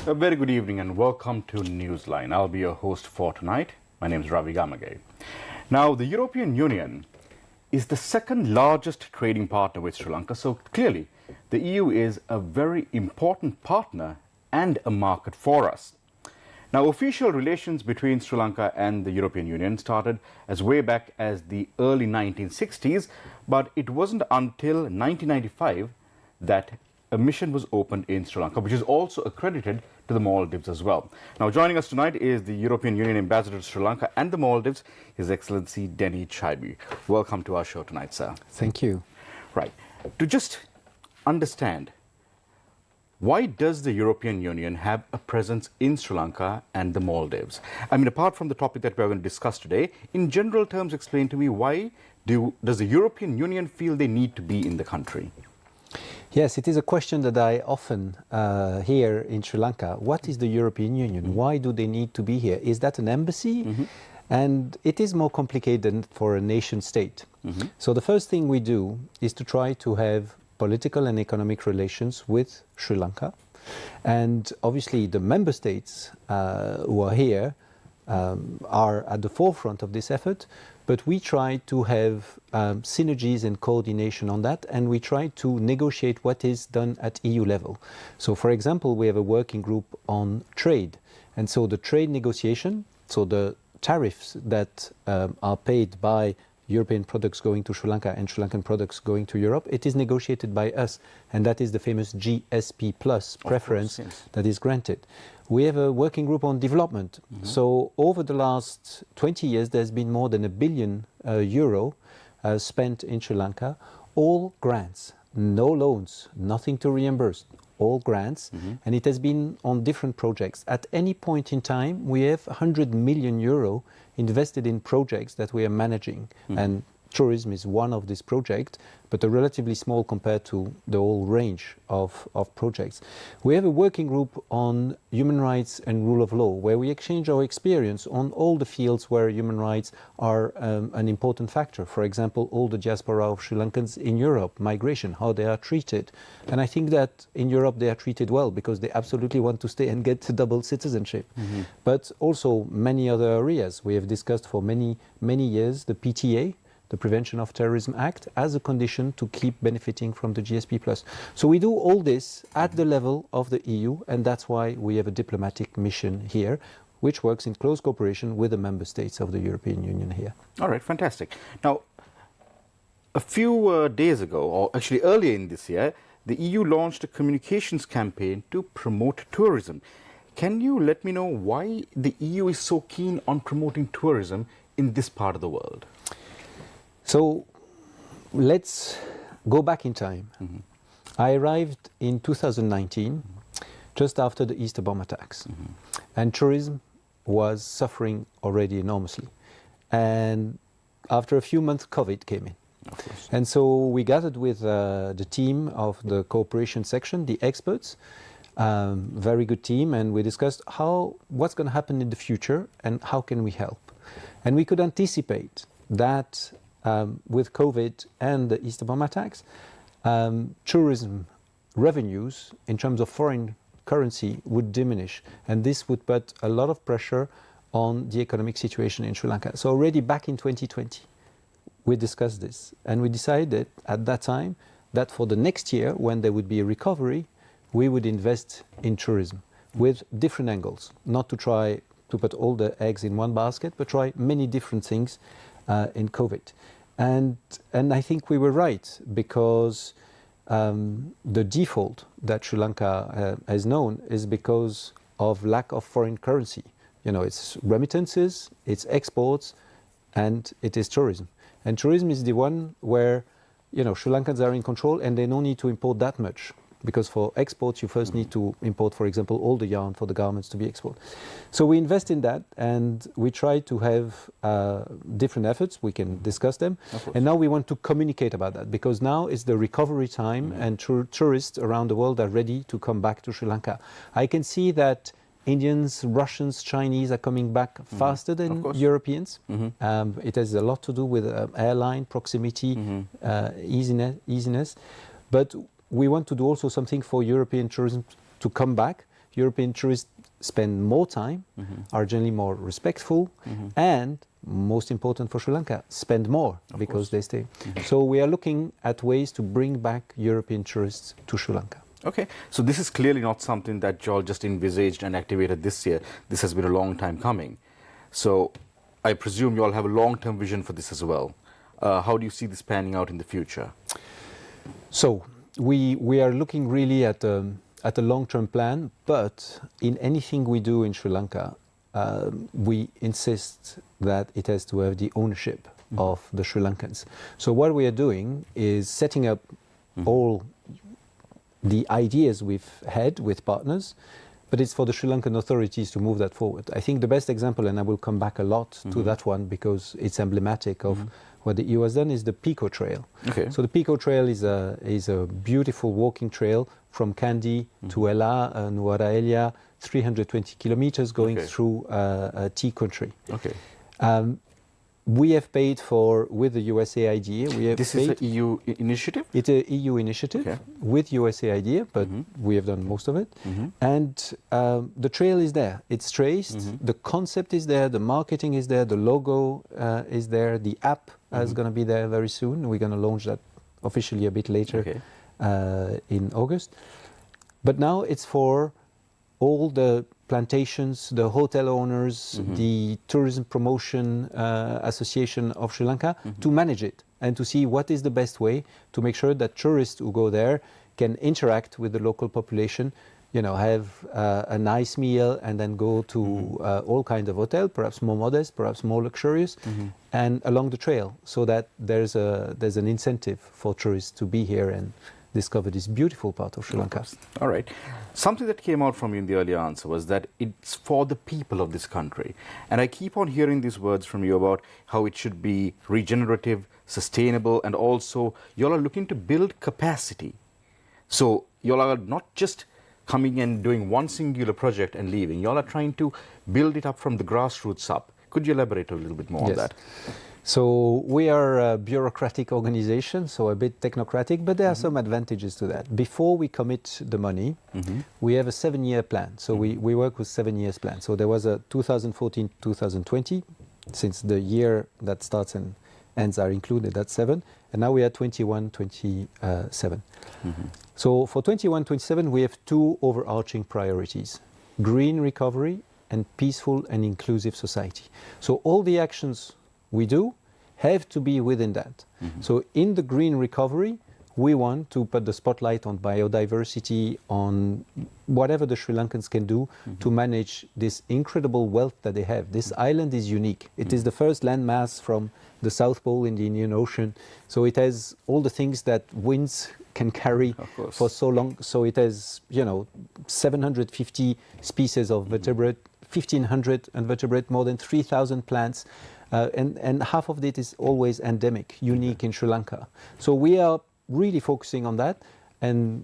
A very good evening and welcome to Newsline. I'll be your host for tonight. My name is Ravi Gamage. Now, the European Union is the second largest trading partner with Sri Lanka, so clearly the EU is a very important partner and a market for us. Now, official relations between Sri Lanka and the European Union started as way back as the early 1960s, but it wasn't until 1995 that a mission was opened in Sri Lanka, which is also accredited to the Maldives as well. Now, joining us tonight is the European Union Ambassador to Sri Lanka and the Maldives, His Excellency Denis Chaibi. Welcome to our show tonight, sir. Thank you. Right. To just understand, why does the European Union have a presence in Sri Lanka and the Maldives? I mean, apart from the topic that we're going to discuss today, in general terms, explain to me why does the European Union feel they need to be in the country? Yes, it is a question that I often hear in Sri Lanka. What is the European Union? Why do they need to be here? Is that an embassy? And it is more complicated for a nation state. So the first thing we do is to try to have political and economic relations with Sri Lanka. And obviously the member states who are here are at the forefront of this effort, but we try to have synergies and coordination on that, and we try to negotiate what is done at EU level. So for example, we have a working group on trade, and so the trade negotiation, so the tariffs that are paid by European products going to Sri Lanka and Sri Lankan products going to Europe, it is negotiated by us, and that is the famous GSP plus preference that is granted. We have a working group on development. So over the last 20 years, there's been more than €1 billion spent in Sri Lanka, all grants, no loans, nothing to reimburse, all grants, and it has been on different projects. At any point in time, we have €100 million invested in projects that we are managing, and tourism is one of these projects, but a relatively small compared to the whole range of projects. We have a working group on human rights and rule of law, where we exchange our experience on all the fields where human rights are an important factor. For example, all the diaspora of Sri Lankans in Europe, migration, how they are treated. And I think that in Europe they are treated well because they absolutely want to stay and get double citizenship. But also many other areas. We have discussed for many years the PTA, the Prevention of Terrorism Act, as a condition to keep benefiting from the GSP+. So we do all this at the level of the EU, and that's why we have a diplomatic mission here, which works in close cooperation with the member states of the European Union here. All right, fantastic. Now, a few days ago, or actually earlier in this year, the EU launched a communications campaign to promote tourism. Can you let me know why the EU is so keen on promoting tourism in this part of the world? So let's go back in time. I arrived in 2019, just after the Easter bomb attacks, and tourism was suffering already enormously. And after a few months, COVID came in. And so we gathered with the team of the cooperation section, the experts, very good team, and we discussed what's going to happen in the future and how can we help. And we could anticipate that with COVID and the Easter bomb attacks, tourism revenues in terms of foreign currency would diminish, and this would put a lot of pressure on the economic situation in Sri Lanka. So already back in 2020, we discussed this, and we decided at that time that for the next year, when there would be a recovery, we would invest in tourism with different angles, not to try to put all the eggs in one basket, but try many different things in COVID. And I think we were right, because the default that Sri Lanka has known is because of lack of foreign currency. You know, it's remittances, it's exports, and it is tourism. And tourism is the one where, you know, Sri Lankans are in control and they don't need to import that much. Because for exports, you first need to import, for example, all the yarn for the garments to be exported. So we invest in that, and we try to have different efforts. We can discuss them. And now we want to communicate about that, because now is the recovery time, and tourists around the world are ready to come back to Sri Lanka. I can see that Indians, Russians, Chinese are coming back faster than Europeans. It has a lot to do with airline proximity, easiness. But we want to do also something for European tourism to come back. European tourists spend more time, are generally more respectful, and most important for Sri Lanka, spend more because they stay. So we are looking at ways to bring back European tourists to Sri Lanka. Okay, so this is clearly not something that you all just envisaged and activated this year. This has been a long time coming. So I presume you all have a long-term vision for this as well. How do you see this panning out in the future? So we are looking really at a long-term plan, but in anything we do in Sri Lanka, we insist that it has to have the ownership of the Sri Lankans. So what we are doing is setting up all the ideas we've had with partners, but it's for the Sri Lankan authorities to move that forward. I think the best example, and I will come back a lot to that one because it's emblematic of what the EU has done, is the Pico Trail. Okay. So the Pico Trail is a beautiful walking trail from Kandy to Ella and Nuara Elia, 320 kilometers going through tea country. Okay. We have paid for, with the USAID, we have This paid, is an EU initiative? it's an EU initiative with USAID, but we have done most of it. And the trail is there. It's traced. The concept is there. The marketing is there. The logo is there. The app is going to be there very soon. We're going to launch that officially a bit later in August. But now it's for all the plantations, the hotel owners, the Tourism Promotion Association of Sri Lanka to manage it and to see what is the best way to make sure that tourists who go there can interact with the local population, you know, have a nice meal and then go to all kinds of hotels, perhaps more modest, perhaps more luxurious, and along the trail, so that there's an incentive for tourists to be here and discover this beautiful part of Sri Lanka. All right. Something that came out from you in the earlier answer was that it's for the people of this country. And I keep on hearing these words from you about how it should be regenerative, sustainable, and also you all are looking to build capacity. So you all are not just coming and doing one singular project and leaving. You all are trying to build it up from the grassroots up. Could you elaborate a little bit more on that? So we are a bureaucratic organization, so a bit technocratic, but there are some advantages to that. Before we commit the money, we have a 7-year plan. So we work with 7 years plan. So there was a 2014-2020, since the year that starts and ends are included, that's 7. And now we are 21-27. So for 21-27, we have 2 overarching priorities: green recovery and peaceful and inclusive society. So all the actions we do have to be within that. So in the green recovery, we want to put the spotlight on biodiversity, on whatever the Sri Lankans can do to manage this incredible wealth that they have. This island is unique. It is the first landmass from the South Pole in the Indian Ocean. So it has all the things that winds can carry for so long. So it has, you know, 750 species of vertebrate, 1,500 invertebrate, more than 3,000 plants. And half of it is always endemic, unique in Sri Lanka. So we are really focusing on that and,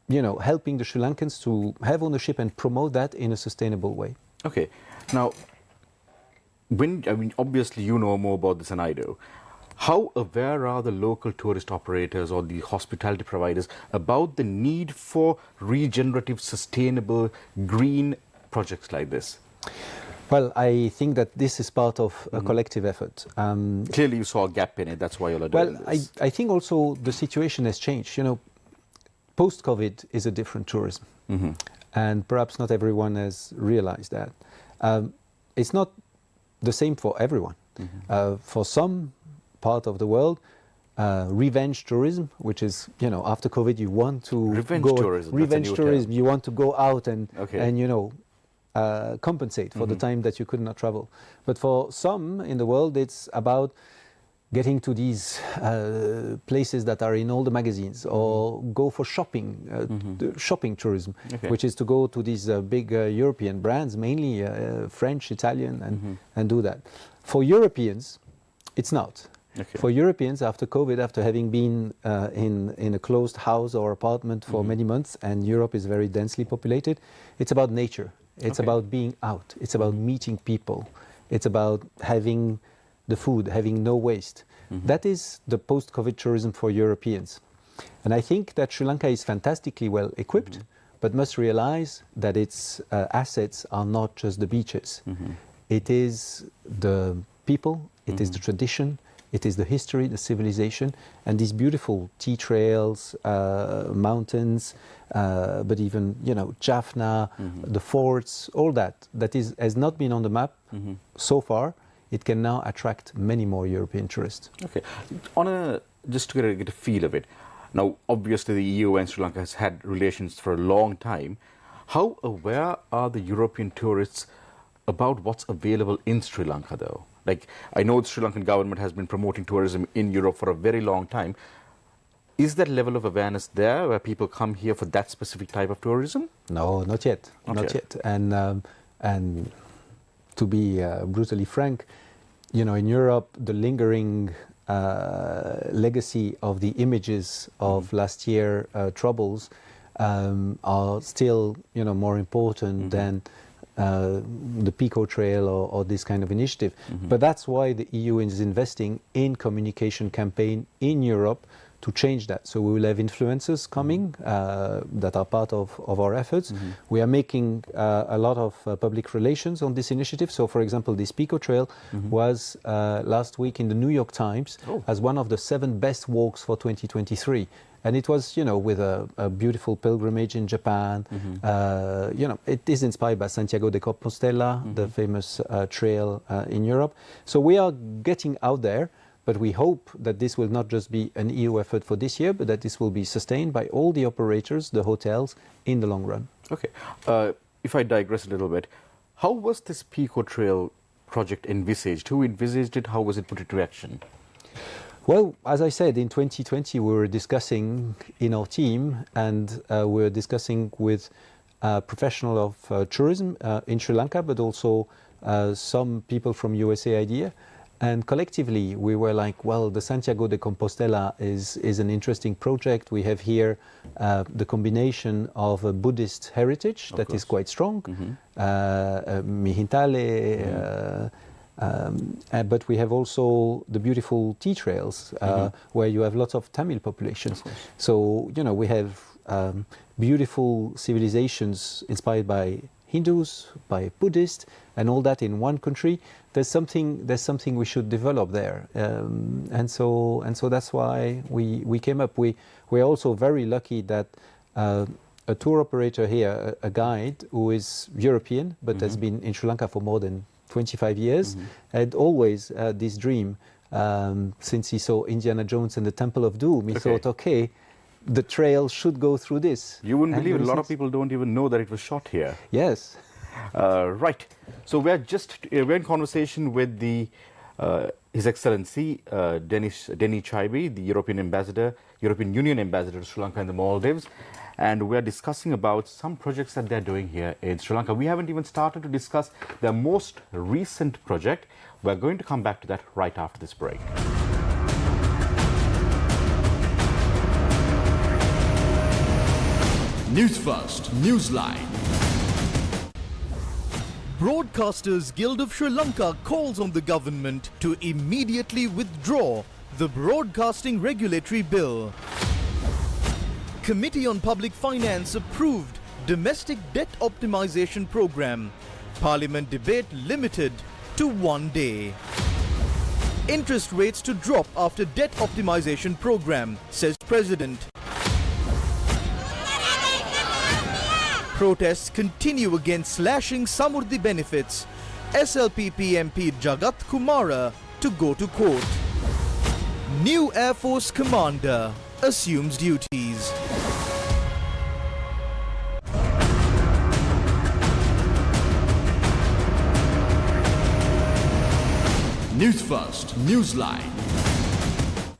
you know, helping the Sri Lankans to have ownership and promote that in a sustainable way. Okay. Now, obviously you know more about this than I do. How aware are the local tourist operators or the hospitality providers about the need for regenerative, sustainable, green projects like this? Well, I think that this is part of a collective effort. Clearly you saw a gap in it, that's why you're doing this. I think also the situation has changed. You know, post-COVID is a different tourism. And perhaps not everyone has realized that. It's not the same for everyone. For some part of the world, revenge tourism, which is, you know, after COVID you want to revenge tourism, you want to go out and you know, compensate for the time that you could not travel. But for some in the world, it's about getting to these places that are in all the magazines, or go for shopping, shopping tourism, which is to go to these big European brands, mainly French, Italian, and do that. For Europeans, it's not. For Europeans, after COVID, after having been in a closed house or apartment for many months, and Europe is very densely populated, it's about nature. It's about being out. It's about meeting people. It's about having the food, having no waste. That is the post-COVID tourism for Europeans. And I think that Sri Lanka is fantastically well equipped but must realize that its assets are not just the beaches. It is the people, it is the tradition, it is the history, the civilization, and these beautiful tea trails, mountains, but even, Jaffna, the forts, all that has not been on the map so far. It can now attract many more European tourists. Okay. Just to get a feel of it, now obviously the EU and Sri Lanka has had relations for a long time. How aware are the European tourists about what's available in Sri Lanka though? Like, I know the Sri Lankan government has been promoting tourism in Europe for a very long time. Is that level of awareness there where people come here for that specific type of tourism? No, not yet. Not yet. And to be brutally frank, in Europe, the lingering legacy of the images of last year troubles are still, more important than the Pico Trail or this kind of initiative. But that's why the EU is investing in communication campaign in Europe to change that. So we will have influencers coming that are part of our efforts. We are making a lot of public relations on this initiative. So for example, this Pico Trail was last week in the New York Times as one of the 7 best walks for 2023. And it was, with a beautiful pilgrimage in Japan. It is inspired by Santiago de Compostela, the famous trail in Europe. So we are getting out there, but we hope that this will not just be an EU effort for this year, but that this will be sustained by all the operators, the hotels, in the long run. Okay. If I digress a little bit, how was this Pico Trail project envisaged? Who envisaged it? How was it put into action? Well, as I said, in 2020 we were discussing in our team, and we were discussing with professionals of tourism in Sri Lanka, but also some people from USA IDEA. And collectively we were like, well, the Santiago de Compostela is an interesting project. We have here the combination of a Buddhist heritage that is quite strong, Mihintale, but we have also the beautiful tea trails where you have lots of Tamil populations. So, we have beautiful civilizations inspired by Hindus, by Buddhists, and all that in one country. There's something we should develop there, and so that's why we came up. We're also very lucky that a tour operator here, a guide who is European but has been in Sri Lanka for more than 25 years, had always this dream since he saw Indiana Jones and the Temple of Doom. He thought, okay, the trail should go through this. You wouldn't believe it. A lot of people don't even know that it was shot here. Yes. Right. So we're in conversation with His Excellency Denis Chaibi, the European Union ambassador to Sri Lanka and the Maldives, and we're discussing about some projects that they're doing here in Sri Lanka. We haven't even started to discuss their most recent project. We're going to come back to that right after this break. News First, Newsline. Broadcasters Guild of Sri Lanka calls on the government to immediately withdraw the Broadcasting Regulatory Bill. Committee on Public Finance approved Domestic Debt Optimization Program. Parliament debate limited to 1 day. Interest rates to drop after Debt Optimization Program, says President. Protests continue against slashing Samurdhi benefits. SLPP MP Jagat Kumara to go to court. New Air Force commander assumes duties. News First, Newsline.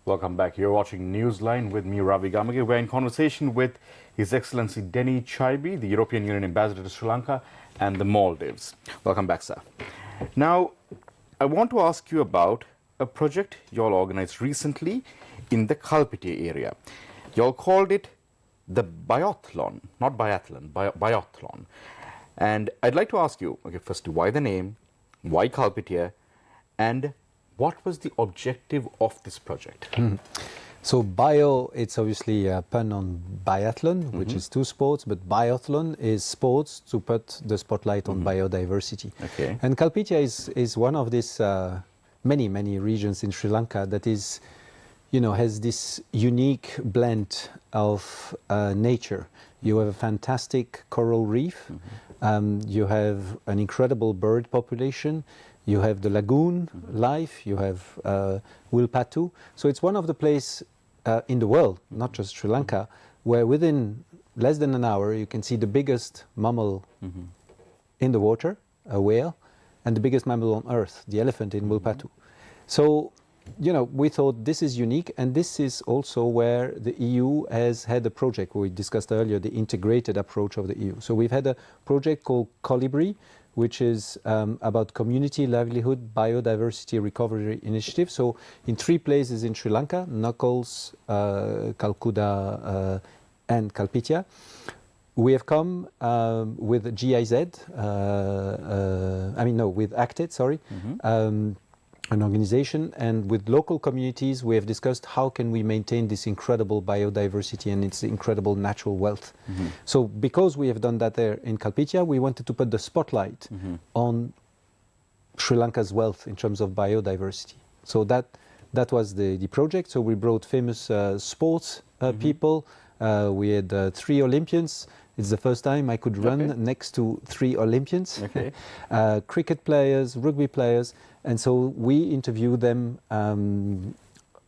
Welcome back. You're watching Newsline with me, Ravi Gamage. We're in conversation with His Excellency Denis Chaibi, the European Union ambassador to Sri Lanka and the Maldives. Welcome back, sir. Now, I want to ask you about a project you all organized recently in the Kalpiti area. You all called it the Biathlon, not Biathlon, Biathlon. And I'd like to ask you, okay, first, why the name, why Kalpiti, and what was the objective of this project? So bio, it's obviously a pun on biathlon, which is two sports, but biathlon is sports to put the spotlight on biodiversity. Okay. And Kalpitia is one of these many regions in Sri Lanka that is, has this unique blend of nature. You have a fantastic coral reef, you have an incredible bird population, you have the lagoon life, you have Wilpatu. So it's one of the places in the world, not just Sri Lanka, where within less than an hour you can see the biggest mammal in the water, a whale, and the biggest mammal on earth, the elephant in Wilpatu. So, we thought this is unique, and this is also where the EU has had a project we discussed earlier, the integrated approach of the EU. So we've had a project called Colibri, which is about community livelihood biodiversity recovery initiative. So in 3 places in Sri Lanka, Knuckles, Kalkuda and Kalpitia, we have come with GIZ, with ACTED, sorry, an organization, and with local communities we have discussed how can we maintain this incredible biodiversity and its incredible natural wealth. So because we have done that there in Kalpitia, we wanted to put the spotlight on Sri Lanka's wealth in terms of biodiversity. So that was the project. So we brought famous sports people. We had 3 Olympians. It's the first time I could run next to 3 Olympians. Cricket players, rugby players. And so we interviewed them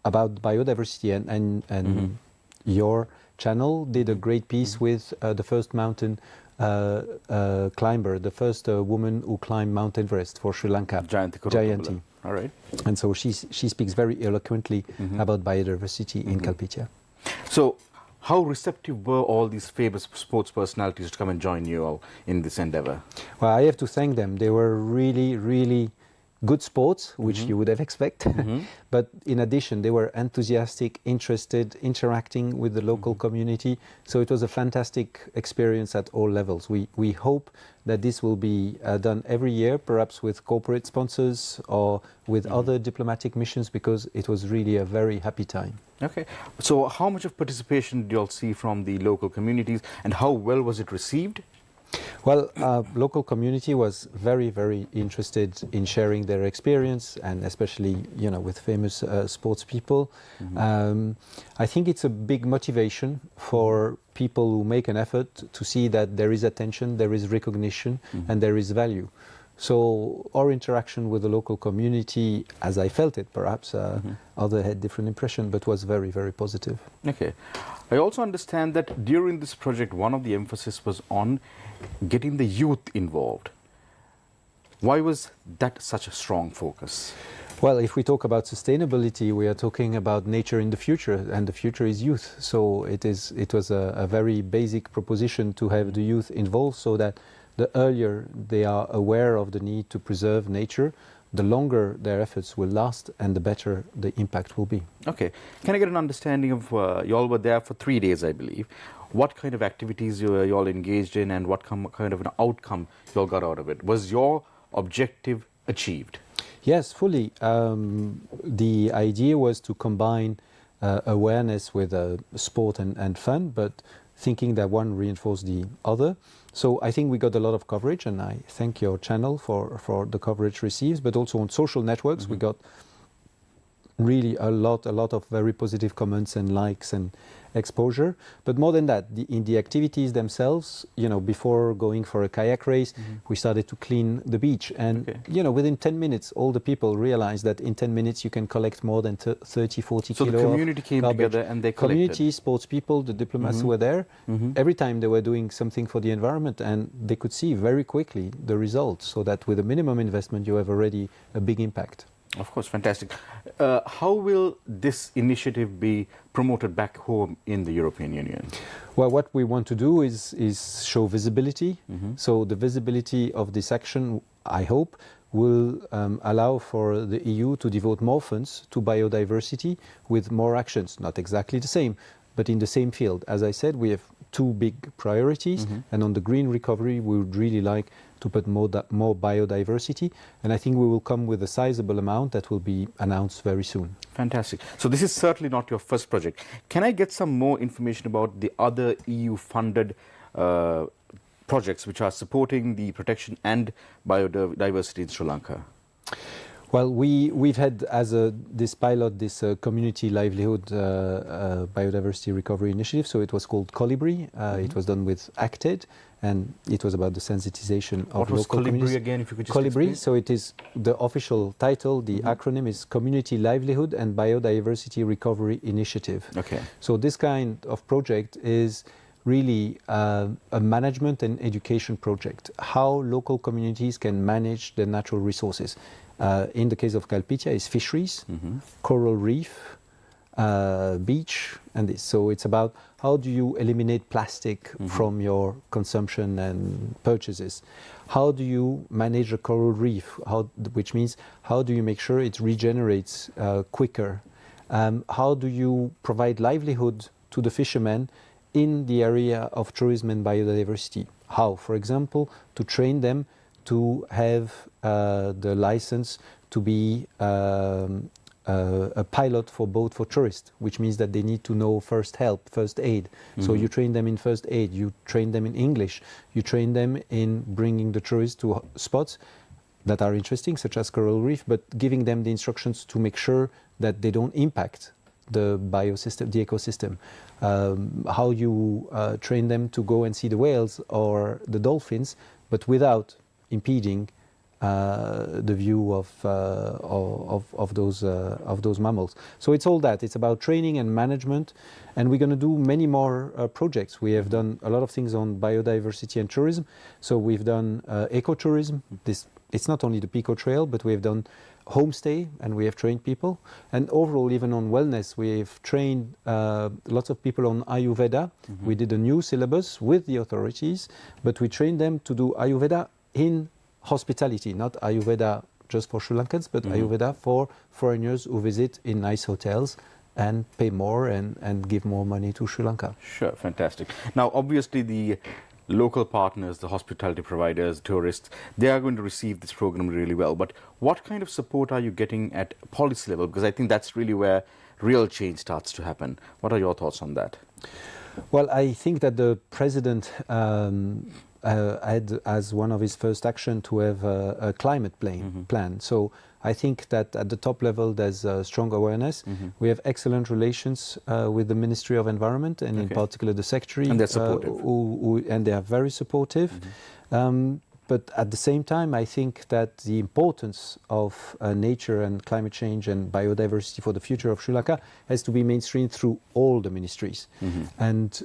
about biodiversity, and your channel did a great piece with the first mountain climber, the first woman who climbed Mount Everest for Sri Lanka, Jayanti. All right. And so she speaks very eloquently about biodiversity in Kalpitia. So how receptive were all these famous sports personalities to come and join you all in this endeavor? Well, I have to thank them. They were really, really good sports, which you would have expected. But in addition, they were enthusiastic, interested, interacting with the local community. So it was a fantastic experience at all levels. We hope that this will be done every year, perhaps with corporate sponsors or with other diplomatic missions, because it was really a very happy time. Okay. So how much of participation did you all see from the local communities, and how well was it received? Well, local community was very, very interested in sharing their experience, and especially, with famous sports people. I think it's a big motivation for people who make an effort to see that there is attention, there is recognition, and there is value. So our interaction with the local community, as I felt it, perhaps others had different impression, but was very, very positive. Okay. I also understand that during this project, one of the emphasis was on getting the youth involved. Why was that such a strong focus? Well, if we talk about sustainability, we are talking about nature in the future, and the future is youth. So it was a very basic proposition to have the youth involved, so that the earlier they are aware of the need to preserve nature, the longer their efforts will last and the better the impact will be. Okay. Can I get an understanding of, you all were there for 3 days, I believe. What kind of activities you all engaged in, and what kind of an outcome you all got out of it? Was your objective achieved? Yes, fully. The idea was to combine awareness with sport and fun, but thinking that one reinforced the other. So I think we got a lot of coverage, and I thank your channel for the coverage received, but also on social networks we got really a lot of very positive comments and likes and exposure. But more than that, in the activities themselves, before going for a kayak race, we started to clean the beach. And, within 10 minutes, all the people realized that in 10 minutes you can collect more than 30, 40 so kilos. So the community came together and they collected? Community, sports people, the diplomats who were there. Every time they were doing something for the environment, and they could see very quickly the results, so that with a minimum investment you have already a big impact. Of course, fantastic. How will this initiative be promoted back home in the European Union? Well, what we want to do is show visibility. So the visibility of this action, I hope, will allow for the EU to devote more funds to biodiversity with more actions. Not exactly the same, but in the same field. As I said, we have 2 big priorities, and on the green recovery we would really like to put more biodiversity. And I think we will come with a sizable amount that will be announced very soon. Fantastic. So this is certainly not your first project. Can I get some more information about the other EU-funded projects which are supporting the protection and biodiversity in Sri Lanka? Well, we've had this pilot, this community livelihood biodiversity recovery initiative. So it was called Colibri. It was done with ACTED, and it was about the sensitization of local communities. What was Colibri again, if you could just explain? Colibri, so it is the official title, the acronym is Community Livelihood and Biodiversity Recovery Initiative. Okay. So this kind of project is really a management and education project, how local communities can manage their natural resources. In the case of Kalpitia, is fisheries, coral reef, beach, and this. So it's about how do you eliminate plastic from your consumption and purchases? How do you manage a coral reef? Which means how do you make sure it regenerates quicker? How do you provide livelihood to the fishermen in the area of tourism and biodiversity? How, for example, to train them to have the license to be a pilot for boat for tourists, which means that they need to know first help, first aid. So you train them in first aid, you train them in English, you train them in bringing the tourists to spots that are interesting, such as coral reef, but giving them the instructions to make sure that they don't impact the biosystem, the ecosystem. How you train them to go and see the whales or the dolphins, but without impeding the view of those mammals. So it's all that. It's about training and management, and we're going to do many more projects. We have done a lot of things on biodiversity and tourism. So we've done ecotourism. It's not only the Pico Trail, but we have done homestay, and we have trained people. And overall, even on wellness, we've trained lots of people on Ayurveda. We did a new syllabus with the authorities, but we trained them to do Ayurveda in hospitality, not Ayurveda just for Sri Lankans, but Ayurveda for foreigners who visit in nice hotels and pay more and give more money to Sri Lanka. Sure, fantastic. Now, obviously, the local partners, the hospitality providers, tourists, they are going to receive this program really well. But what kind of support are you getting at policy level? Because I think that's really where real change starts to happen. What are your thoughts on that? Well, I think that the president had as one of his first action to have a climate plan. So I think that at the top level there's strong awareness. We have excellent relations with the Ministry of Environment and in particular the Secretary. And they're supportive. And they are very supportive. But at the same time, I think that the importance of nature and climate change and biodiversity for the future of Sri Lanka has to be mainstreamed through all the ministries. And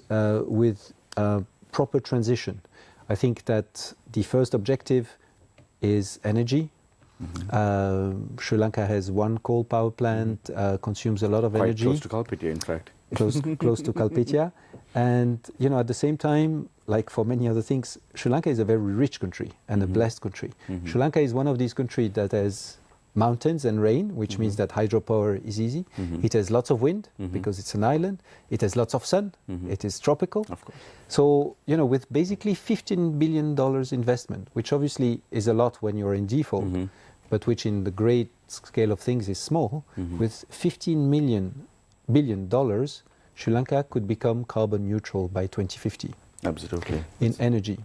with proper transition. I think that the first objective is energy. Sri Lanka has one coal power plant, consumes a lot of energy. Quite close to Kalpitia, in fact. Close to Kalpitia. And, you know, at the same time, like for many other things, Sri Lanka is a very rich country and a blessed country. Sri Lanka is one of these countries that has mountains and rain, which means that hydropower is easy. It has lots of wind because it's an island. It has lots of sun. It is tropical. Of course. So, you know, with basically $15 billion investment, which obviously is a lot when you're in default, but which in the great scale of things is small, with $15 billion, Sri Lanka could become carbon neutral by 2050. Absolutely. In energy.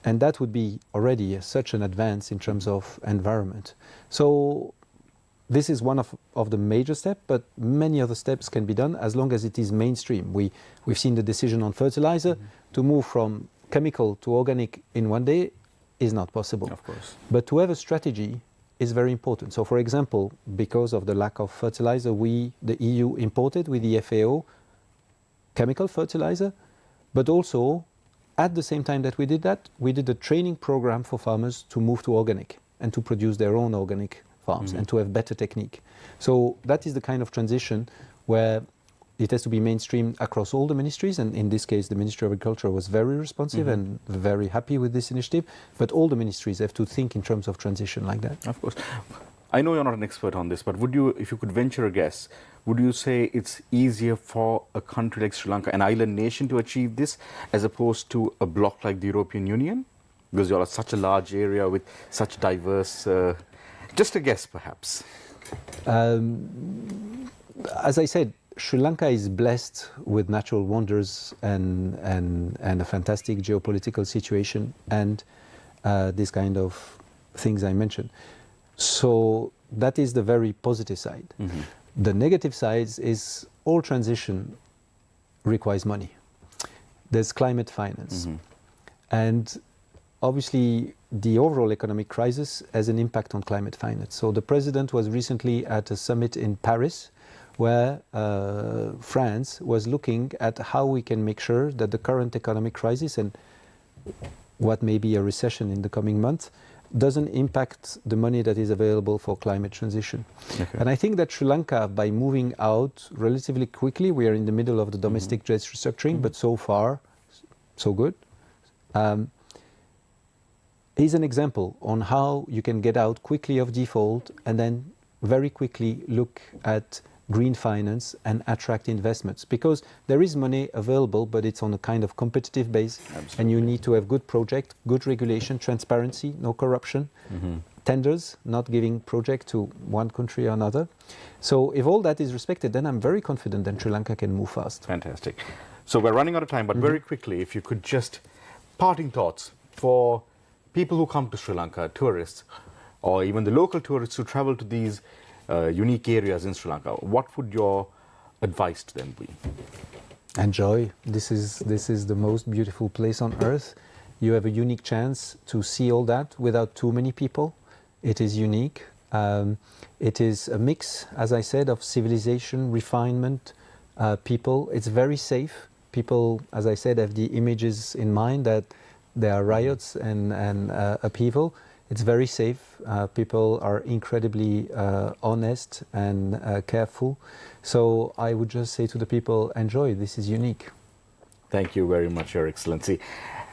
And that would be already such an advance in terms of environment. So this is one of the major steps, but many other steps can be done as long as it is mainstream. We've seen the decision on fertilizer to move from chemical to organic in one day is not possible. Of course. But to have a strategy is very important. So for example, because of the lack of fertilizer, the EU imported with the FAO chemical fertilizer, but also at the same time that we did that, we did a training program for farmers to move to organic and to produce their own organic farms and to have better technique. So that is the kind of transition where it has to be mainstreamed across all the ministries, and in this case the Ministry of Agriculture was very responsive and very happy with this initiative, but all the ministries have to think in terms of transition like that. Of course. I know you're not an expert on this, but would you, if you could venture a guess, would you say it's easier for a country like Sri Lanka, an island nation, to achieve this as opposed to a bloc like the European Union? Because you are such a large area with such diverse. Just a guess, perhaps. As I said, Sri Lanka is blessed with natural wonders and a fantastic geopolitical situation and this kind of things I mentioned. So that is the very positive side. Mm-hmm. The negative side is all transition requires money. There's climate finance. Mm-hmm. And obviously the overall economic crisis has an impact on climate finance. So the president was recently at a summit in Paris where France was looking at how we can make sure that the current economic crisis and what may be a recession in the coming months doesn't impact the money that is available for climate transition. Okay. And I think that Sri Lanka, by moving out relatively quickly, we are in the middle of the domestic debt restructuring, but so far, so good, is an example on how you can get out quickly of default and then very quickly look at green finance and attract investments, because there is money available, but it's on a kind of competitive base. Absolutely. And you need to have good project, good regulation, transparency, no corruption, tenders, not giving project to one country or another. So if all that is respected, then I'm very confident that Sri Lanka can move fast. Fantastic. So we're running out of time, but very quickly, if you could just parting thoughts for people who come to Sri Lanka, tourists, or even the local tourists who travel to these unique areas in Sri Lanka, what would your advice to them be? Enjoy. This is the most beautiful place on earth. You have a unique chance to see all that without too many people. It is unique. It is a mix, as I said, of civilization, refinement, people. It's very safe. People, as I said, have the images in mind that there are riots and upheaval. It's very safe. People are incredibly honest and careful. So I would just say to the people, enjoy. This is unique. Thank you very much, Your Excellency.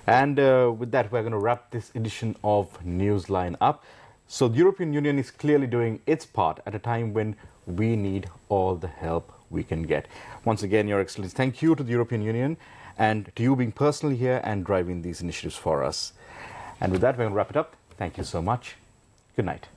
And with that, we're going to wrap this edition of Newsline up. So the European Union is clearly doing its part at a time when we need all the help we can get. Once again, Your Excellency, thank you to the European Union and to you being personally here and driving these initiatives for us. And with that, we're going to wrap it up. Thank you so much. Good night.